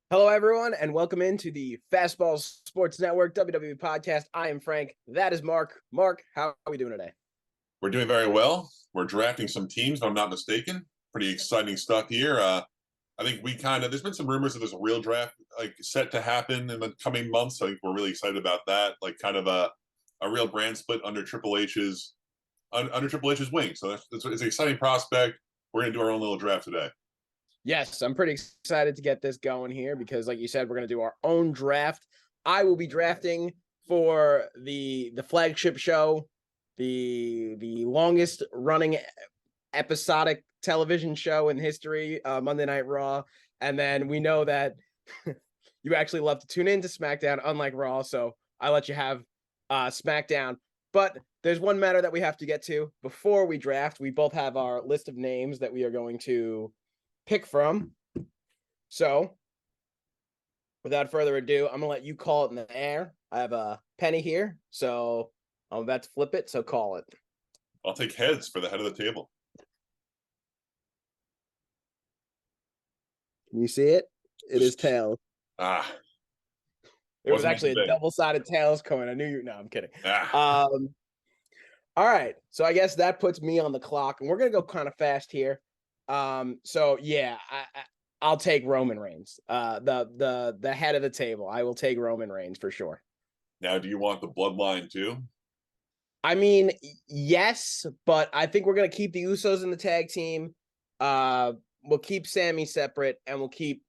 Hello, everyone, and welcome into the Fastball Sports Network WWE podcast. I am Frank. That is Mark. Mark, how are we doing today? We're doing very well. We're drafting some teams, if I'm not mistaken. Pretty exciting stuff here. I think there's been some rumors that there's a real draft set to happen in the coming months. I think we're really excited about that. Like kind of a real brand split under Triple H's wing. So it's an exciting prospect. We're gonna do our own little draft today. Yes, I'm pretty excited to get this going here because, like you said, we're going to do our own draft. I will be drafting for the flagship show, the longest running episodic television show in history, Monday Night Raw. And then we know that you actually love to tune in to SmackDown, unlike Raw. So I let you have SmackDown. But there's one matter that we have to get to before we draft. We both have our list of names that we are going to pick from. So without further ado, I'm going to let you call it in the air. I have a penny here. So I'm about to flip it. So call it. I'll take heads for the head of the table. Can you see it? It is tails. Ah, It was actually a double-sided tails coin. I knew you. No, I'm kidding. All right. So I guess that puts me on the clock, and we're gonna go kind of fast here. So yeah, I'll take Roman Reigns. The head of the table. I will take Roman Reigns for sure. Now, do you want the bloodline too? I mean, yes, but I think we're gonna keep the Usos in the tag team. We'll keep Sammy separate, and we'll keep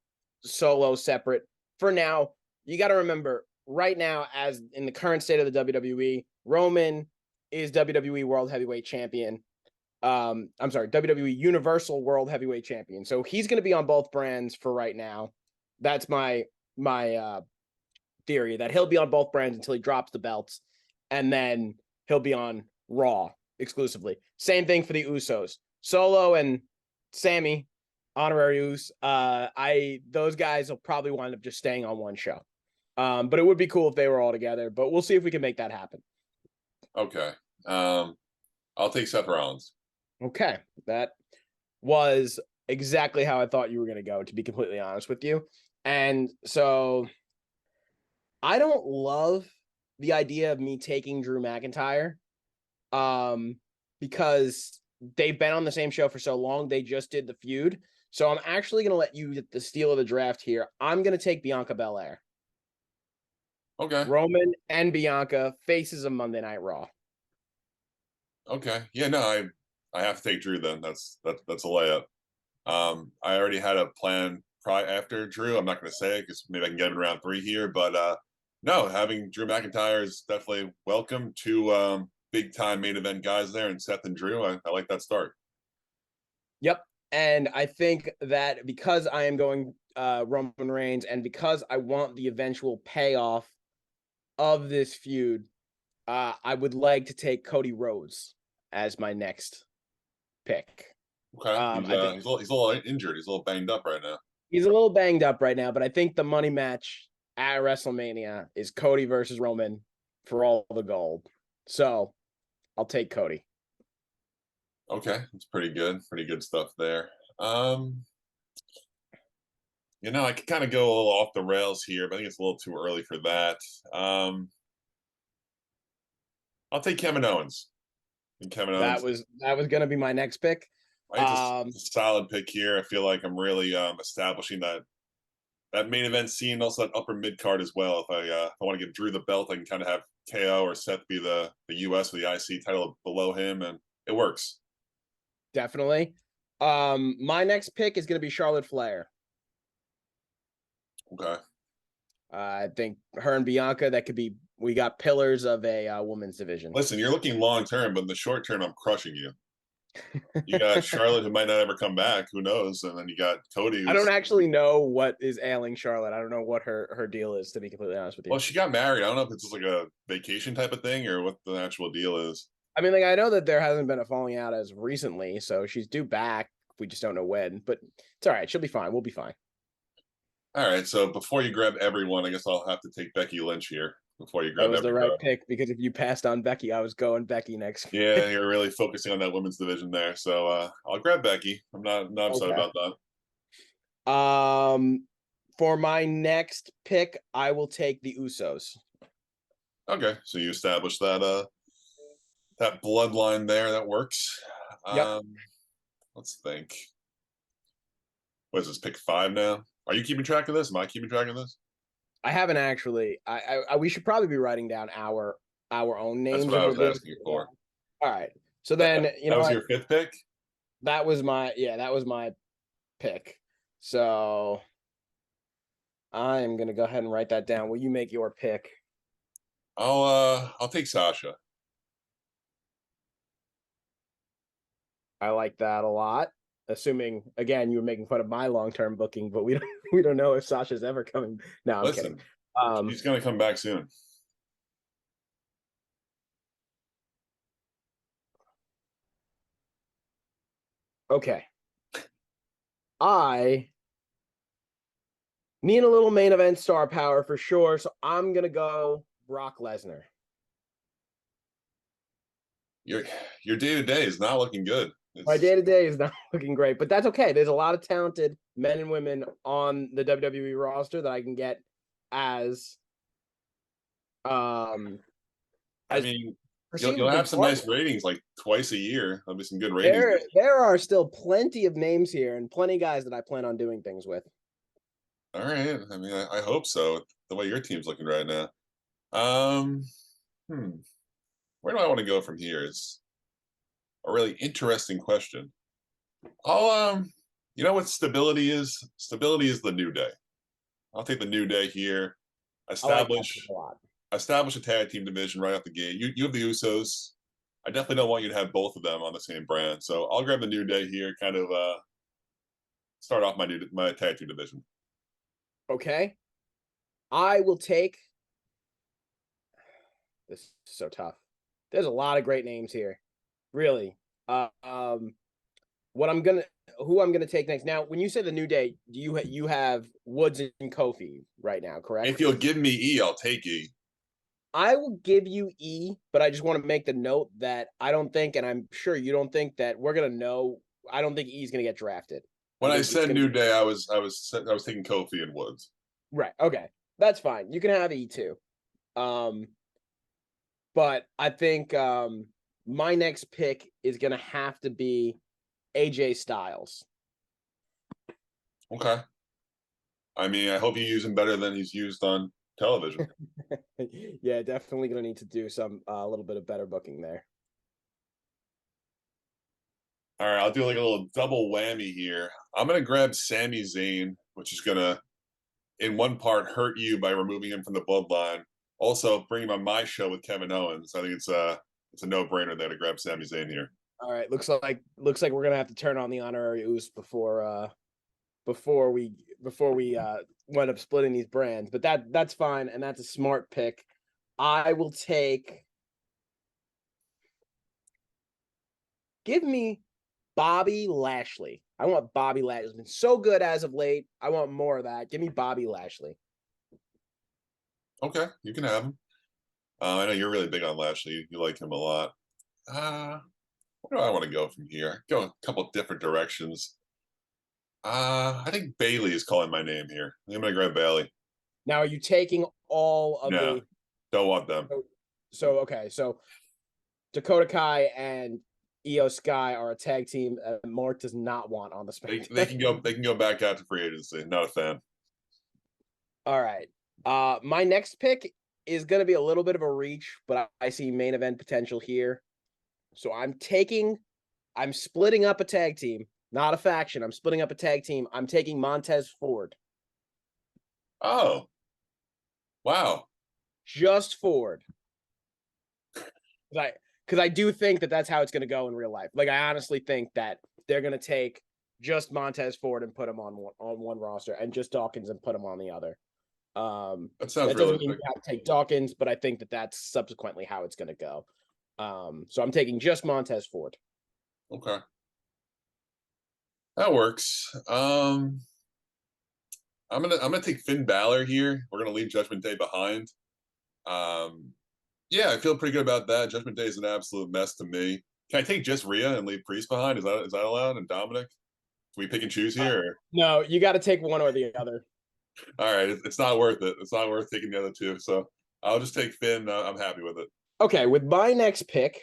Solo separate for now. You got to remember, right now, as in the current state of the WWE, Roman is WWE World Heavyweight Champion. I'm sorry, WWE Universal World Heavyweight Champion. So he's going to be on both brands for right now. That's my theory, that he'll be on both brands until he drops the belts, and then he'll be on Raw exclusively. Same thing for the Usos. Solo and Sammy, honorary Us. Those guys will probably wind up just staying on one show. But it would be cool if they were all together. But we'll see if we can make that happen. Okay. I'll take Seth Rollins. Okay. That was exactly how I thought you were going to go, to be completely honest with you. And so I don't love the idea of me taking Drew McIntyre because they've been on the same show for so long. They just did the feud. So I'm actually going to let you get the steal of the draft here. I'm going to take Bianca Belair. Okay. Roman and Bianca, faces of Monday Night Raw. Okay. Yeah, no, I have to take Drew then. That's a layup. I already had a plan after Drew. I'm not going to say it because maybe I can get him in round 3 here, but no, having Drew McIntyre is definitely welcome. Two big time main event guys there, and Seth and Drew. I like that start. Yep. And I think that because I am going Roman Reigns, and because I want the eventual payoff of this feud, I would like to take Cody Rhodes as my next pick. Okay. He's a little injured. He's a little banged up right now. He's a little banged up right now, but I think the money match at WrestleMania is Cody versus Roman for all the gold. So I'll take Cody. Okay, that's pretty good. Pretty good stuff there. I could kind of go a little off the rails here, but I think it's a little too early for that. I'll take Kevin Owens. And Kevin Owens. That was going to be my next pick. It's a solid pick here. I feel like I'm really establishing that main event scene, also that upper mid card as well. If I want to give Drew the belt, I can kind of have KO or Seth be the US or the IC title below him, and it works. Definitely. My next pick is going to be Charlotte Flair. Okay. I think her and Bianca, we got pillars of a women's division. Listen, you're looking long term, but in the short term, I'm crushing you. You got Charlotte, who might not ever come back. Who knows? And then you got Cody. I don't actually know what is ailing Charlotte. I don't know what her deal is, to be completely honest with you. Well, she got married. I don't know if it's just like a vacation type of thing or what the actual deal is. I mean, I know that there hasn't been a falling out as recently, so she's due back. We just don't know when, but it's all right. She'll be fine. We'll be fine. All right. So before you grab everyone, I guess I'll have to take Becky Lynch here before you grab that was the right pick, because if you passed on Becky, I was going Becky next. Yeah, you're really focusing on that women's division there. So I'll grab Becky. I'm not upset about that. For my next pick, I will take the Usos. Okay, so you established that bloodline there. That works. Yep. Let's think. What is this, pick 5 now? Are you keeping track of this? Am I keeping track of this? I haven't actually. We should probably be writing down our own That's names what if I we're was doing. asking you for. All right. So That, then, you that know was what? your 5th pick? That was my pick. So I'm gonna go ahead and write that down. Will you make your pick? I'll take Sasha. I like that a lot. Assuming again you were making fun of my long-term booking, but we don't know if Sasha's ever coming. No, I'm kidding. Listen, she's gonna come back soon. Okay. I need a little main event star power for sure, so I'm gonna go Brock Lesnar. Your day to day is not looking good. My day to day is not looking great, but that's okay. There's a lot of talented men and women on the WWE roster that I can get as I as mean, you'll perceivably have some nice partner. ratings like twice a year. There'll be some good ratings. There are still plenty of names here and plenty of guys that I plan on doing things with. All right. I mean, I hope so. The way your team's looking right now. Um, hmm. Where do I want to go from here? Is a really interesting question. I'll you know what stability is? Stability is the New Day. I'll take the New Day here. I like that a lot. Establish a tag team division right off the gate. You have the Usos. I definitely don't want you to have both of them on the same brand. So I'll grab the New Day here, kind of start off my tag team division. Okay. I will take this is so tough. There's a lot of great names here. Really. What I'm gonna who I'm gonna take next. Now, when you say the New Day, you have Woods and Kofi right now, correct? If you'll give me E, I'll take E. I will give you E, but I just want to make the note that I don't think, and I'm sure you don't think that we're gonna know. I don't think E's gonna get drafted. When I It's said gonna New be Day, I was taking Kofi and Woods. right. Okay, that's fine. You can have E too. Um, but I think my next pick is gonna have to be AJ Styles. Okay. I mean, I hope you use him better than he's used on television. Yeah, definitely gonna need to do some a little bit of better booking there. All right, I'll do like a little double whammy here. I'm gonna grab Sami Zayn, which is gonna, in one part, hurt you by removing him from the bloodline. Also, bring him on my show with Kevin Owens. I think it's a no-brainer there to grab Sami Zayn here. All right, looks like we're gonna have to turn on the honorary ooze before we wind up splitting these brands. But that's fine, and that's a smart pick. I will take. Give me Bobby Lashley. I want Bobby Lashley. He's been so good as of late. I want more of that. Give me Bobby Lashley. Okay, you can have him. I know you're really big on Lashley. You like him a lot. Where do I want to go from here? Go a couple different directions. I think Bailey is calling my name here. I'm gonna grab Bailey. Now, are you taking all of No, the? don't want them. So okay, so Dakota Kai and Io Sky are a tag team Mark does not want on the SmackDown. They can go. They can go back out to free agency. Not a fan. All right. My next pick is going to be a little bit of a reach, but I see main event potential here. So I'm splitting up a tag team, not a faction. I'm splitting up a tag team. I'm taking Montez Ford. Oh, wow. Just Ford. Because I do think that that's how it's going to go in real life. Like, I honestly think that they're going to take just Montez Ford and put him on one roster and just Dawkins and put him on the other. That sounds that doesn't mean realistic. you have to take Dawkins, but I think that that's subsequently how it's going to go. So I'm taking just Montez Ford. Okay, that works. I'm gonna take Finn Balor here. We're gonna leave Judgment Day behind. Yeah, I feel pretty good about that. Judgment Day is an absolute mess to me. Can I take just Rhea and leave Priest behind? Is that allowed? And Dominic? Can we pick and choose here? Or? No, you got to take one or the other. All right, it's not worth it. It's not worth taking the other two. So I'll just take Finn. I'm happy with it. Okay, with my next pick,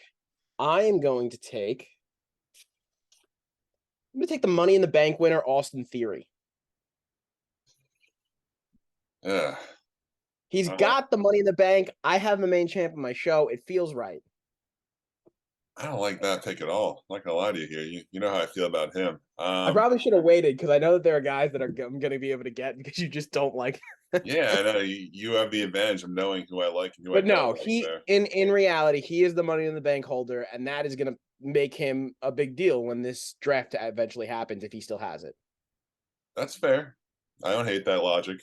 I am going to take. I'm going to take the Money in the Bank winner, Austin Theory. Yeah. He's got the Money in the Bank. I have the main champ of my show. It feels right. I don't like that pick at all. I'm not gonna lie to you here. You know how I feel about him. I probably should have waited because I know that there are guys that I'm going to be able to get because you just don't like. Yeah, I know you have the advantage of knowing who I like and who I But don't no, like he there. in reality, he is the Money in the Bank holder, and that is going to make him a big deal when this draft eventually happens if he still has it. That's fair. I don't hate that logic.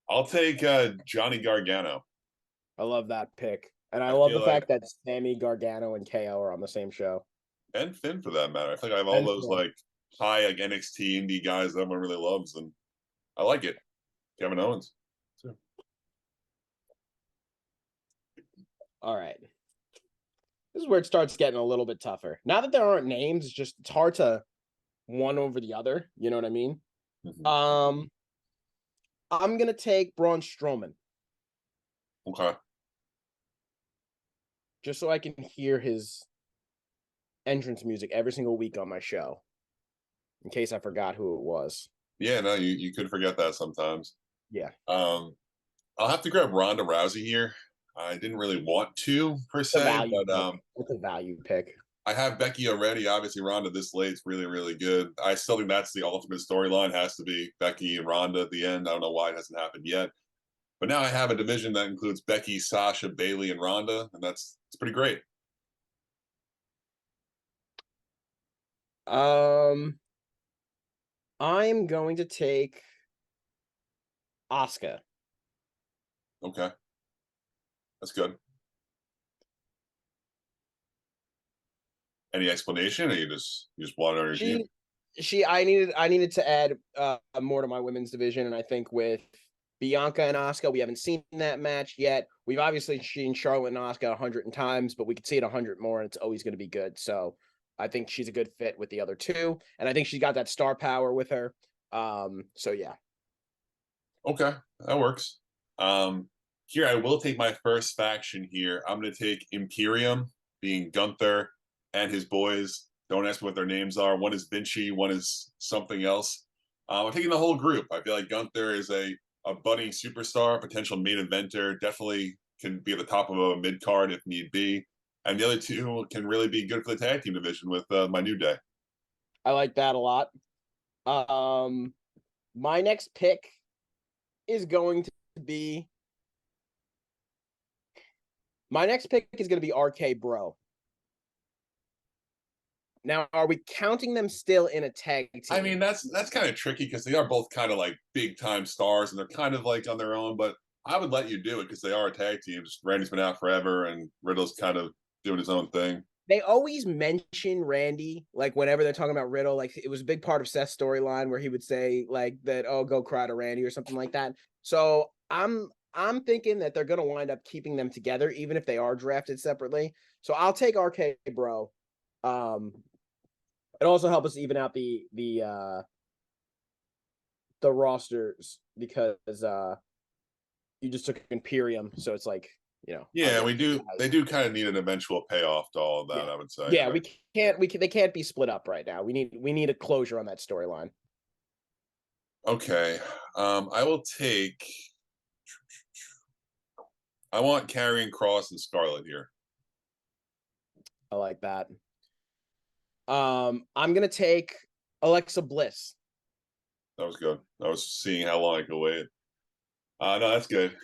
I'll take Johnny Gargano. I love that pick, and I I love feel the like, fact that Sammy, Gargano, and KO are on the same show. and Finn for that matter. I feel like I have all And those like high like NXT indie guys that everyone really loves, and I like it. Kevin Owens. Too. all right, this is where it starts getting a little bit tougher. Now that there aren't names, it's hard to one over the other. You know what I mean? Mm-hmm. I'm gonna take Braun Strowman Okay. just so I can hear his entrance music every single week on my show, in case I forgot who it was. Yeah, no, you could forget that sometimes. Yeah, I'll have to grab Ronda Rousey here. I didn't really want to per the se, value but pick. It's a value pick. I have Becky already. Obviously, Ronda this late is really, really good. I still think that's the ultimate storyline. Has to be Becky and Ronda at the end. I don't know why it hasn't happened yet. But now I have a division that includes Becky, Sasha, Bailey, and Ronda, and it's pretty great. I'm going to take Asuka. Okay, that's good. Any explanation, or you just want on your team? I needed to add more to my women's division, and I think with Bianca and Asuka, we haven't seen that match yet. We've obviously seen Charlotte and Asuka 100 times, but we could see it 100 more, and it's always going to be good. So I think she's a good fit with the other two, and I think she's got that star power with her. So yeah, Okay, that works. Here I will take my first faction here. I'm going to take Imperium, being Gunther and his boys. Don't ask me what their names are. One is Vinci, one is something else. I'm taking the whole group. I feel like Gunther is a budding superstar, potential main eventer. Definitely can be at the top of a mid card if need be. And the other two can really be good for the tag team division with my New Day. I like that a lot. My next pick is going to be RK Bro. Now, are we counting them still in a tag team? I mean, that's kind of tricky because they are both kind of like big time stars and they're kind of like on their own. But I would let you do it because they are a tag team. Just Randy's been out forever and Riddle's kind of doing his own thing. They always mention Randy, like whenever they're talking about Riddle, like it was a big part of Seth's storyline where he would say like that, oh, go cry to Randy or something like that. So I'm thinking that they're gonna wind up keeping them together, even if they are drafted separately. So I'll take RK Bro. It also helps us even out the rosters because you just took Imperium, so it's like Yeah, we do. They do kind of need an eventual payoff to all of that. yeah. I would say. Yeah, they can't be split up right now. We need a closure on that storyline. Okay, I will take. I want Karrion Cross and Scarlett here. I like that. I'm gonna take Alexa Bliss. That was good. I was seeing how long I could wait. No, that's good.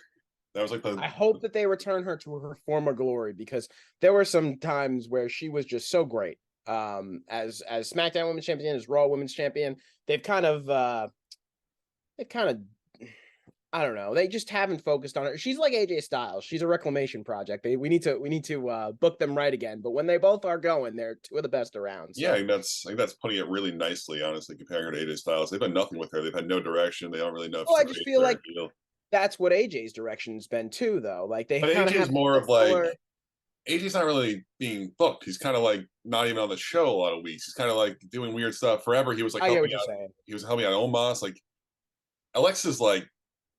That was like I hope that they return her to her former glory because there were some times where she was just so great. As SmackDown Women's Champion, as Raw Women's Champion, they've kind of I don't know. They just haven't focused on her. She's like AJ Styles. She's a reclamation project. We need to book them right again. But when they both are going, they're two of the best around. So. Yeah, I think that's putting it really nicely. Honestly, comparing her to AJ Styles, they've done nothing with her. They've had no direction. They don't really know if Well, I she's a just face feel or a like heel. that's what AJ's direction's been too, though. Like they But kind of AJ's have more of like similar. AJ's not really being booked. He's kind of like not even on the show a lot of weeks. He's kind of like doing weird stuff. Forever, he was like I get helping what you're out. saying. He was helping out Omos. Like Alexa's like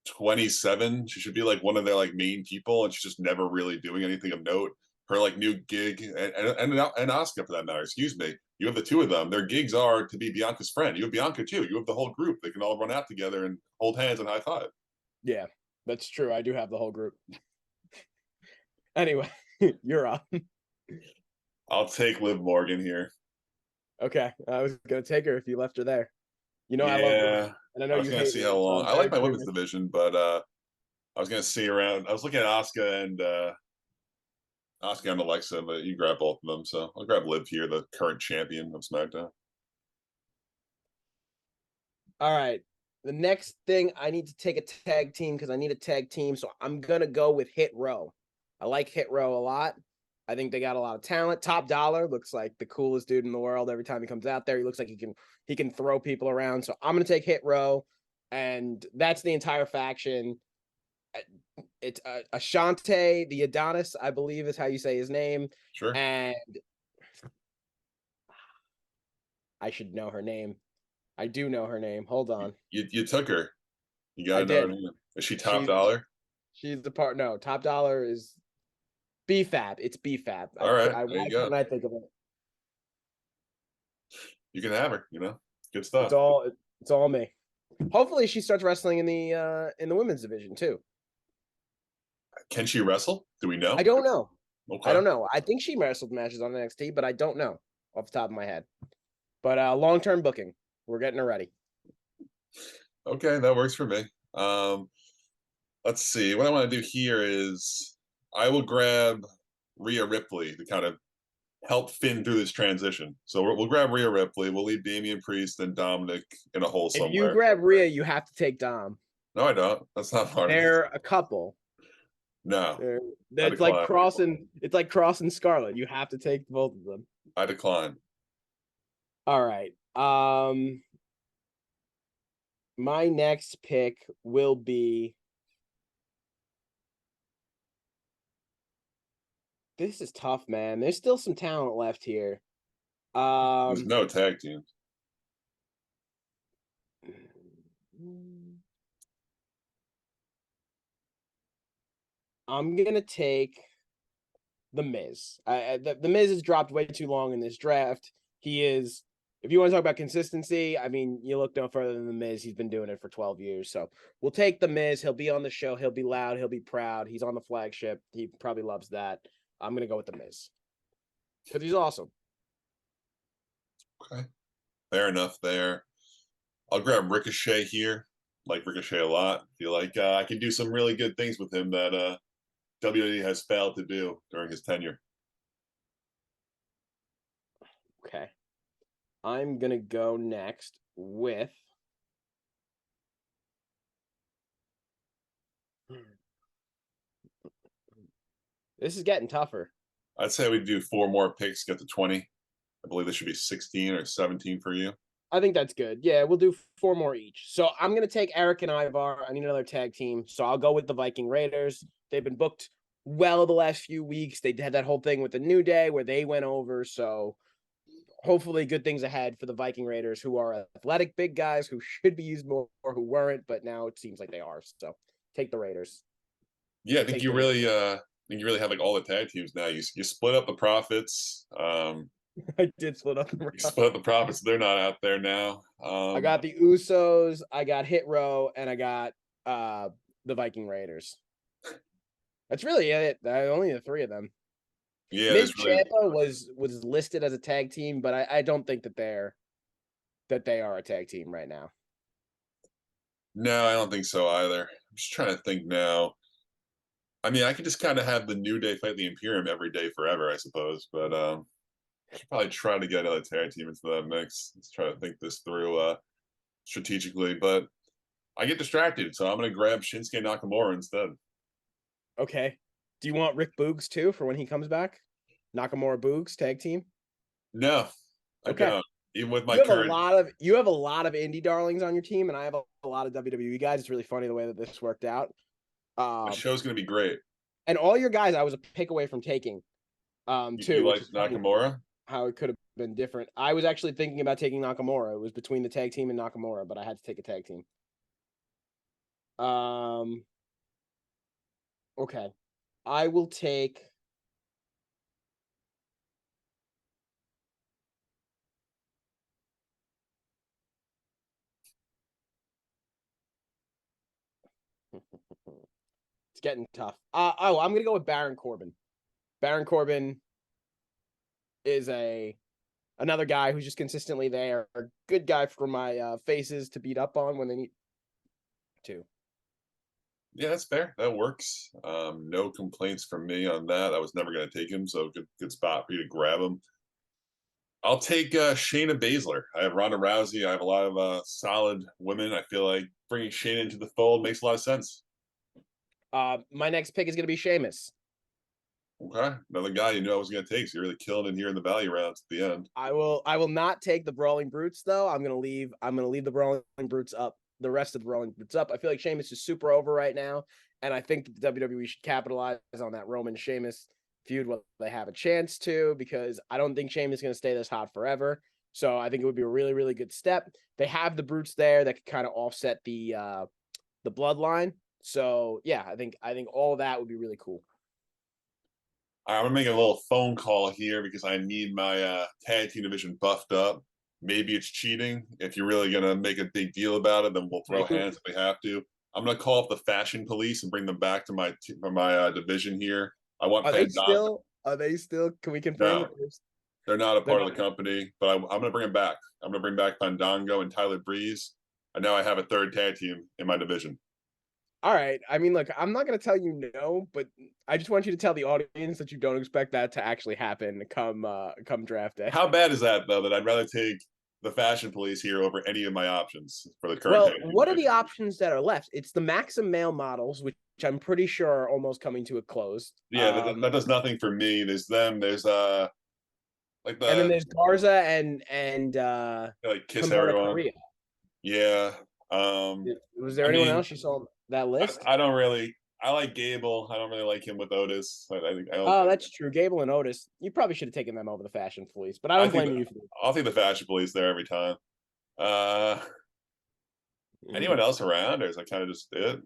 27. She should be like one of their like main people, and she's just never really doing anything of note. Her like new gig and Asuka for that matter. Excuse me. You have the two of them. Their gigs are to be Bianca's friend. You have Bianca too. You have the whole group. They can all run out together and hold hands and high five. Yeah, that's true. I do have the whole group. Anyway, you're up. I'll take Liv Morgan here. Okay, I was gonna take her if you left her there. You know I love Yeah, women, and I know I was you gonna hate see how women, so long. I'm I like very my women's curious. division, but I was gonna see around. I was looking at Asuka and and Alexa, but you grab both of them, so I'll grab Liv here, the current champion of SmackDown. All right. The next thing I need to take a tag team because I need a tag team. So I'm gonna go with Hit Row. I like Hit Row a lot. I think they got a lot of talent. Top Dollar looks like the coolest dude in the world. Every time he comes out there, he looks like he can throw people around. So I'm gonna take Hit Row, and that's the entire faction. It's Ashante, the Adonis, I believe is how you say his name, Sure. and I should know her name. I do know her name. Hold on. You took her. You I gotta know her did. name. Is she top She's dollar? she's the part. No, Top Dollar is BFAB. It's BFAB. All right, there Why you go. couldn't I think of it? You can have her. Good It's stuff. all me. Hopefully, she starts wrestling in the women's division too. Can she wrestle? Do we I know? don't know. I Okay. don't know. I think she wrestled matches on NXT, but I don't know off the top of my head. But long term booking, we're getting her ready. Okay, that works for me. Let's see. What I want to do here is I will grab Rhea Ripley to kind of help Finn through this transition. So we'll grab Rhea Ripley. We'll leave Damian Priest and Dominic in a hole If you somewhere. grab Rhea, you have to take Dom. No, I don't. That's not part of it. They're a couple. No, They're, I it's like decline. crossing. It's like crossing Scarlet. You have to take both of them. I decline. All right. My next pick will be. This is tough, man. There's still some talent left here. There's no tag teams. I'm gonna take the Miz. The Miz has dropped way too long in this draft. He is. If you want to talk about consistency, I mean, you look no further than the Miz. He's been doing it for 12 years. So we'll take the Miz. He'll be on the show. He'll be loud. He'll be proud. He's on the flagship. He probably loves that. I'm gonna go with the Miz because he's awesome. Okay, fair enough there. I'll grab Ricochet here. Like Ricochet a lot. Feel like I can do some really good things with him that WWE has failed to do during his tenure. Okay. I'm gonna go next with. This is getting tougher. I'd say we do 4 more picks, get to 20. I believe this should be 16 or 17 for you. I think that's good. Yeah, we'll do 4 more each. So I'm gonna take Eric and Ivar. I need another tag team. So I'll go with the Viking Raiders. They've been booked well the last few weeks. They had that whole thing with the New Day where they went over. So hopefully good things ahead for the Viking Raiders, who are athletic big guys who should be used more or who weren't, but now it seems like they are. So take the Raiders. Yeah, I Take the think you really have like all the tag teams now. You split up the profits. I did split up. You split up the profits. They're not out there now. I got the Usos, I got Hit Row, and I got the Viking Raiders. That's really it. Only the 3 of them. Yeah, Miz there's really Champa was listed as a tag team, but I don't think that they are a tag team right now. no. I don't think so either. I'm just trying to think now. I mean, I could just kind of have the New Day fight the Imperium every day forever, I suppose. But I should probably try to get another tag team into that mix. Let's try to think this through strategically. But I get distracted, so I'm going to grab Shinsuke Nakamura instead. Okay. Do you want Rick Boogs too for when he comes back? Nakamura Boogs tag team? No, I Okay. don't. Even with my You have current, a lot of indie darlings on your team, and I have a lot of WWE guys. It's really funny the way that this worked out. my show's going to be great. And all your guys I was a pick away from taking too, You which like is funny Nakamura? how it could have been different. I was actually thinking about taking Nakamura. It was between the tag team and Nakamura, but I had to take a tag team. Okay. I will take it's getting tough. I'm gonna go with Baron Corbin. Baron Corbin is another guy who's just consistently there. A good guy for my faces to beat up on when they need to. Yeah, that's fair. That works. No complaints from me on that. I was never going to take him, so good spot for you to grab him. I'll take Shayna Baszler. I have Ronda Rousey. I have a lot of solid women. I feel like bringing Shayna into the fold makes a lot of sense. My next pick is going to be Sheamus. Okay, another guy you knew I was going to take. So you're really killing it here in the value rounds at the end. I will not take the Brawling Brutes though. I'm gonna leave the Brawling Brutes up. The rest of the Brawling Brutes up. I feel like Sheamus is super over right now, and I think the WWE should capitalize on that Roman Sheamus feud while they have a chance to, because I don't think Sheamus is gonna stay this hot forever. So I think it would be a really, really good step. They have the Brutes there that could kind of offset the bloodline. So yeah, I think all of that would be really cool. I'm gonna make a little phone call here because I need my tag team division buffed up. Maybe it's cheating. If you're really gonna make a big deal about it, then we'll throw hands if we have to. I'm gonna call up the Fashion Police and bring them back to my division here. I want Are they Fandango. still? Are they still? Can we confirm No, that they're not a they're part of not? the company, but I'm gonna bring them back. I'm gonna bring back Fandango and Tyler Breeze. And now I have a third tag team in my division. All right. I mean, look, I'm not going to tell you no, but I just want you to tell the audience that you don't expect that to actually happen come draft day. How bad is that though? That I'd rather take the Fashion Police here over any of my options for the current Well, tag team what are the division. options that are left? It's the Maxim male models, which I'm pretty sure are almost coming to a close. Yeah, that does nothing for me. There's them. There's like And then the there's Garza and like kiss Humberto everyone. Carrillo. Yeah. Was there I anyone mean, else you saw on that list? I don't really. I like Gable. I don't really like him with Otis. I think I don't. Oh, that's true. Gable and Otis. You probably should have taken them over the Fashion Police, but I I don't think blame you for it. I'll take the Fashion Police there every time. Uh, anyone else around, or is that kind of just it?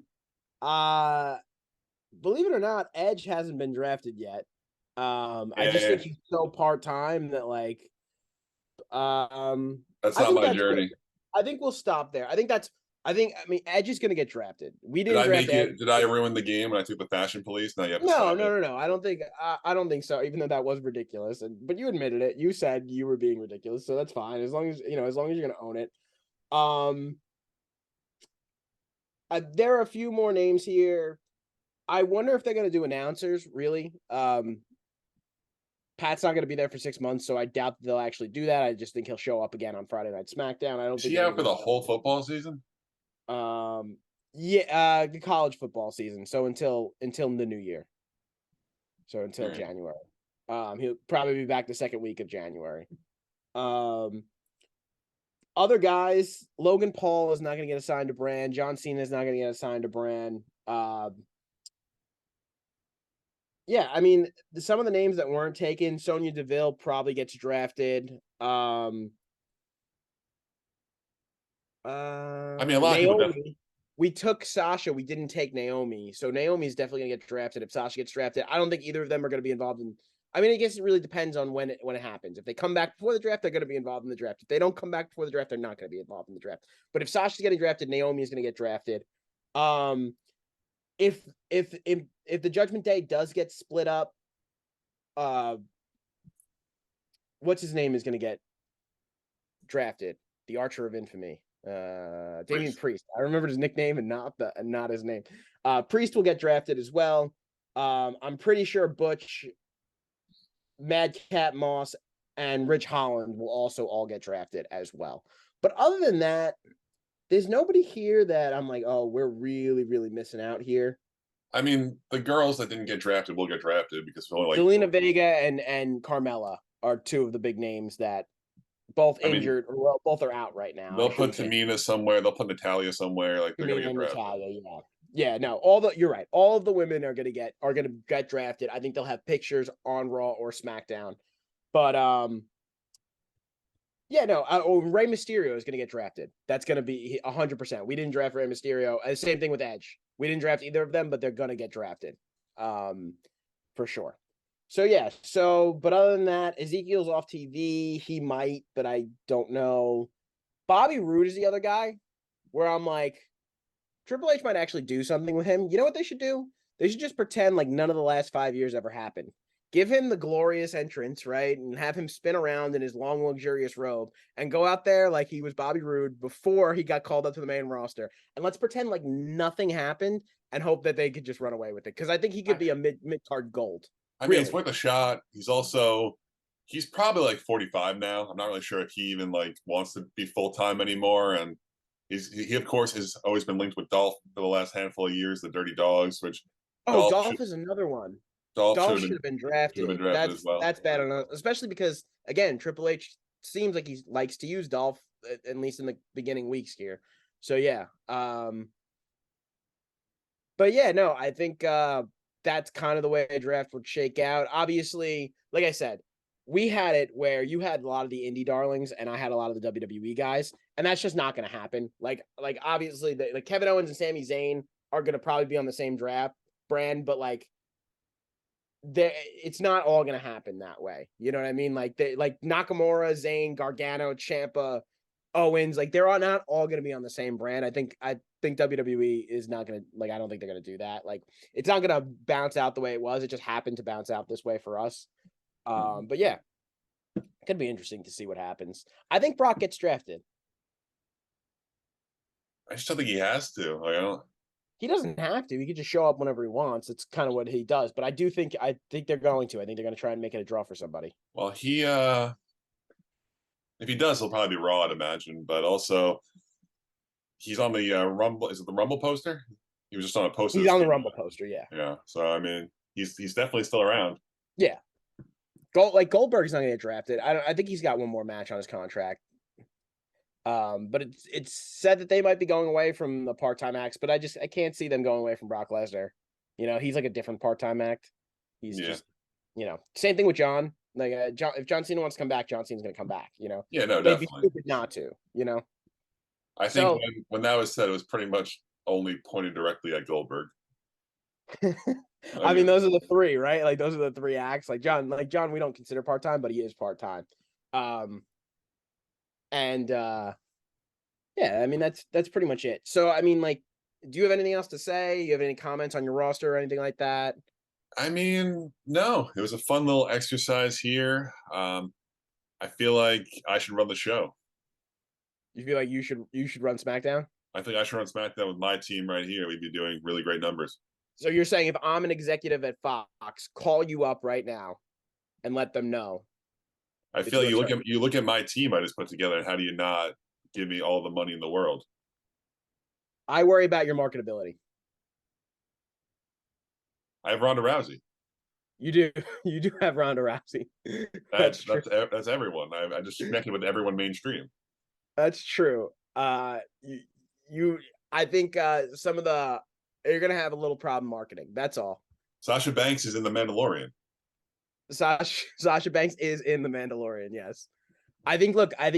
Uh Believe it or not, Edge hasn't been drafted yet. I just Yeah, think he's so part-time that that's I not think my that's good. journey. I think we'll stop there. I mean Edge is gonna get drafted. We Did didn't I draft make Edge. it? Did I ruin the game when I took the Fashion Police? Now you have to No, stop no, it. no, no. I don't think so, even though that was ridiculous. But you admitted it. You said you were being ridiculous, so that's fine. As long as as long as you're gonna own it. Um there are a few more names here. I wonder if they're gonna do announcers, really. Pat's not going to be there for 6 months, so I doubt they'll actually do that. I just think he'll show up again on Friday Night SmackDown. I don't Is think she they're out going for to the do whole football season? Yeah, the college football season. So until the new year. So until Right. January. He'll probably be back the second week of January. Other guys, Logan Paul is not going to get assigned to Brand. John Cena is not going to get assigned to Brand. Yeah, I mean, some of the names that weren't taken, Sonya Deville probably gets drafted. I mean, a lot of people definitely. Naomi, we took Sasha, we didn't take Naomi. So Naomi's definitely gonna get drafted if Sasha gets drafted. I don't think either of them are gonna be involved in. I mean, I guess it really depends on when it happens. If they come back before the draft, they're gonna be involved in the draft. If they don't come back before the draft, they're not gonna be involved in the draft. But if Sasha's getting drafted, Naomi is gonna get drafted. If the Judgment Day does get split up, what's his name is gonna get drafted? The Archer of Infamy. Damian Priest. I remembered his nickname and not his name. Priest will get drafted as well. I'm pretty sure Butch, Madcap Moss, and Rich Holland will also all get drafted as well. But other than that, there's nobody here that I'm like, oh, we're really, really missing out here. I mean, the girls that didn't get drafted will get drafted because only like Zelina Vega and Carmella are two of the big names that both injured, or well, both are out right now. They'll put Tamina somewhere. They'll put Natalia somewhere. Like they're gonna get drafted. Natalia, yeah. Yeah, no, you're right. All of the women are gonna get drafted. I think they'll have pictures on Raw or SmackDown. But Yeah, no. Rey Mysterio is going to get drafted. That's going to be 100%. We didn't draft Rey Mysterio. Same thing with Edge. We didn't draft either of them, but they're going to get drafted, for sure. So yeah. So, but other than that, Ezekiel's off TV. He might, but I don't know. Bobby Roode is the other guy where I'm like, Triple H might actually do something with him. You know what they should do? They should just pretend like none of the last 5 years ever happened. Give him the glorious entrance, right? And have him spin around in his long, luxurious robe and go out there like he was Bobby Roode before he got called up to the main roster. And let's pretend like nothing happened and hope that they could just run away with it. Because I think he could be a mid-card gold. I mean, it's worth a shot. He's probably like 45 now. I'm not really sure if he even like wants to be full time anymore. And he of course has always been linked with Dolph for the last handful of years, the Dirty Dogs, which Dolph is another one. Dolph should have been drafted. As well. That's bad enough, especially because again, Triple H seems like he likes to use Dolph at least in the beginning weeks here. So yeah, but yeah, no, I think that's kind of the way a draft would shake out. Obviously, like I said, we had it where you had a lot of the indie darlings and I had a lot of the WWE guys, and that's just not going to happen. Like obviously, like Kevin Owens and Sami Zayn are going to probably be on the same draft brand, but like it's not all going to happen that way. You know what I mean? Like Nakamura, Zayn, Gargano, Ciampa, Owens, like they're not all going to be on the same brand. I think WWE is not going to, like, I don't think they're going to do that. Like, it's not going to bounce out the way it was. It just happened to bounce out this way for us. But yeah, it could be interesting to see what happens. I think Brock gets drafted. I just don't think he has to. Like, I don't. He doesn't have to. He could just show up whenever he wants. It's kind of what he does. But I think they're going to. I think they're going to try and make it a draw for somebody. Well, if he does, he'll probably be Raw, I'd imagine. But also, he's on the Rumble. Is it the Rumble poster? He was just on a poster. He's on the Rumble poster, yeah. Yeah. So I mean, he's definitely still around. Yeah. Goldberg's not going to get drafted. I think he's got one more match on his contract. But it's said that they might be going away from the part-time acts, but I can't see them going away from Brock Lesnar. You know, he's like a different part-time act. He's just, you know, same thing with John. Like if John Cena wants to come back, John Cena's going to come back. You know, yeah, no, they'd be definitely stupid not to. You know, I think when that was said, it was pretty much only pointed directly at Goldberg. I mean, those are the three, right? Like those are the three acts. Like John, we don't consider part-time, but he is part-time. And yeah, I mean that's pretty much it. So I mean, like, do you have anything else to say? You have any comments on your roster or anything like that? I mean, no. It was a fun little exercise here. I feel like I should run the show. You feel like you should run SmackDown? I think I should run SmackDown with my team right here. We'd be doing really great numbers. So you're saying if I'm an executive at Fox, call you up right now and let them know. I feel like you look at my team I just put together, and how do you not give me all the money in the world? I worry about your marketability. I have Ronda Rousey. You do have Ronda Rousey. That's everyone. I just connected with everyone mainstream. That's true. I think some of you're gonna have a little problem marketing. That's all. Sasha Banks is in The Mandalorian. Sasha Banks is in The Mandalorian. Yes, I think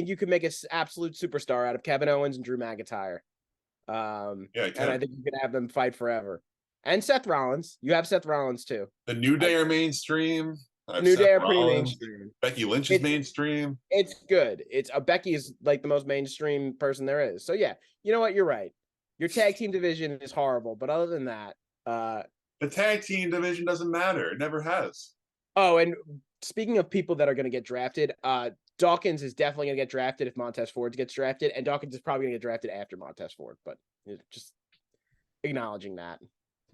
you could make an absolute superstar out of Kevin Owens and Drew McIntyre. And I think you can have them fight forever. And Seth Rollins. You have Seth Rollins too. The New Day are mainstream. New Day are pretty mainstream. Becky Lynch is mainstream. It's good. Becky is like the most mainstream person there is. So yeah, you know what? You're right. Your tag team division is horrible, but other than that, the tag team division doesn't matter. It never has. Oh, and speaking of people that are going to get drafted, Dawkins is definitely going to get drafted if Montez Ford gets drafted, and Dawkins is probably going to get drafted after Montez Ford. But just acknowledging that.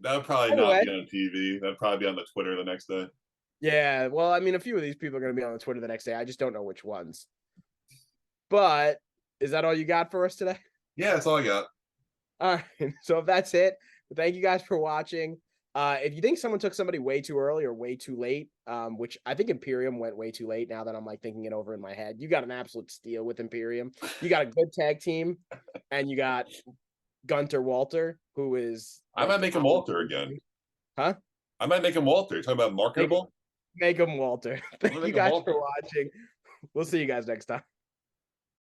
That would probably not be on TV. That'd probably be on the Twitter the next day. Yeah, well, I mean, a few of these people are going to be on the Twitter the next day. I just don't know which ones. But is that all you got for us today? Yeah, that's all I got. All right. So if that's it, thank you guys for watching. If you think someone took somebody way too early or way too late, which I think Imperium went way too late now that I'm like thinking it over in my head. You got an absolute steal with Imperium. You got a good tag team, and you got Gunter Walter, who is... I might make him Walter again. Huh? I might make him Walter. You're talking about marketable? Make him Walter. Thank you guys for watching. We'll see you guys next time.